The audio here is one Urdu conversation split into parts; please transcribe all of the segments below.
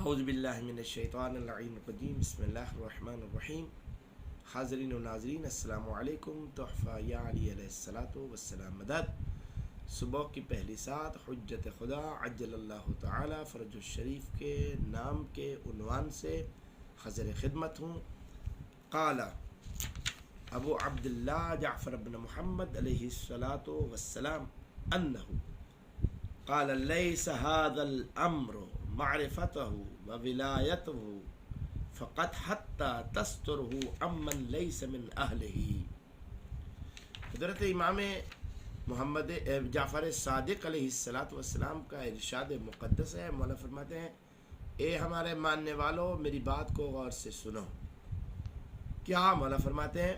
اعوذ باللہ من الشیطان اللعین الرجیم بسم اللہ الرحمن الرحیم۔ حاضرین و ناظرین السلام علیکم۔ تحفہ یا علی علیہ الصلاۃ والسلام مدد۔ صبح کی پہلی سات حجت خدا عجل اللہ تعالی فرج الشریف کے نام کے عنوان سے حاضر خدمت ہوں۔ قال ابو عبداللہ جعفر بن محمد علیہ الصلاۃ والسلام انہ قال لیس هذا الامر معرفته وولایته فقط حتى تستره عمن ليس من اهله۔ حضرت امام محمد جعفر صادق علیہ الصلاۃ والسلام کا ارشاد مقدس ہے۔ مولا فرماتے ہیں اے ہمارے ماننے والوں میری بات کو غور سے سنو۔ کیا مولا فرماتے ہیں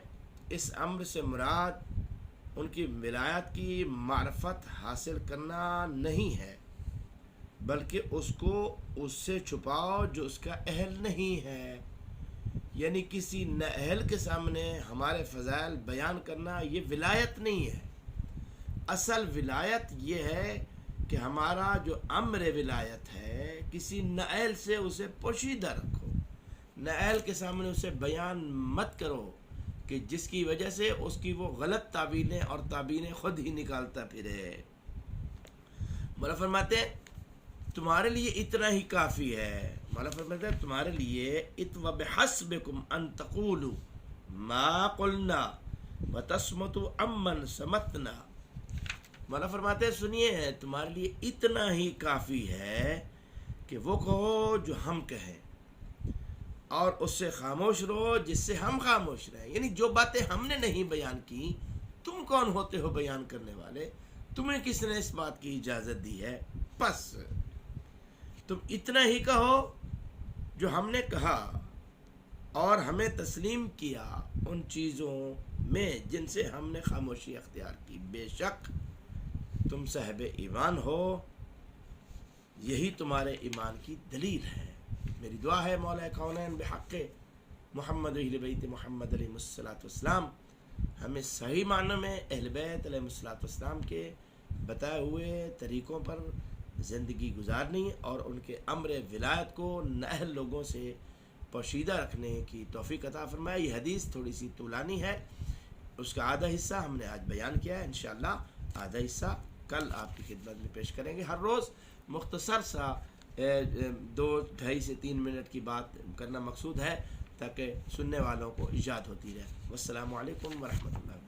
اس امر سے مراد ان کی ولایت کی معرفت حاصل کرنا نہیں ہے، بلکہ اس کو اس سے چھپاؤ جو اس کا اہل نہیں ہے۔ یعنی کسی نااہل کے سامنے ہمارے فضائل بیان کرنا یہ ولایت نہیں ہے۔ اصل ولایت یہ ہے کہ ہمارا جو امر ولایت ہے کسی نااہل سے اسے پوشیدہ رکھو، نااہل کے سامنے اسے بیان مت کرو کہ جس کی وجہ سے اس کی وہ غلط تعبیریں اور تعبیریں خود ہی نکالتا پھرے۔ مولا فرماتے ہیں تمہارے لیے اتنا ہی کافی ہے۔ مولا فرماتے ہیں تمہارے لیے وَبِحَسْبِكُمْ أَن تَقُولُوا مَا قُلْنَا وَتَصْمُتُوا عَمَّنْ سَمَتْنَا۔ مولا فرماتے ہیں سنیے تمہارے لیے اتنا ہی کافی ہے کہ وہ کہو جو ہم کہیں اور اس سے خاموش رہو جس سے ہم خاموش رہیں۔ یعنی جو باتیں ہم نے نہیں بیان کی تم کون ہوتے ہو بیان کرنے والے؟ تمہیں کس نے اس بات کی اجازت دی ہے؟ بس تم اتنا ہی کہو جو ہم نے کہا اور ہمیں تسلیم کیا ان چیزوں میں جن سے ہم نے خاموشی اختیار کی۔ بے شک تم صاحب ایمان ہو، یہی تمہارے ایمان کی دلیل ہے۔ میری دعا ہے مولا کونین بحق محمد اہل بیت محمد علیہ الصلوۃ والسلام ہمیں صحیح معنوں میں اہل بیت علیہ الصلوۃ والسلام کے بتائے ہوئے طریقوں پر زندگی گزارنی اور ان کے امر ولایت کو نااہل لوگوں سے پوشیدہ رکھنے کی توفیق عطا فرمائے۔ یہ حدیث تھوڑی سی طولانی ہے، اس کا آدھا حصہ ہم نے آج بیان کیا ہے، انشاءاللہ آدھا حصہ کل آپ کی خدمت میں پیش کریں گے۔ ہر روز مختصر سا 2-2.5 سے 3 منٹ کی بات کرنا مقصود ہے تاکہ سننے والوں کو ایجاد ہوتی رہے۔ والسلام علیکم ورحمۃ اللہ۔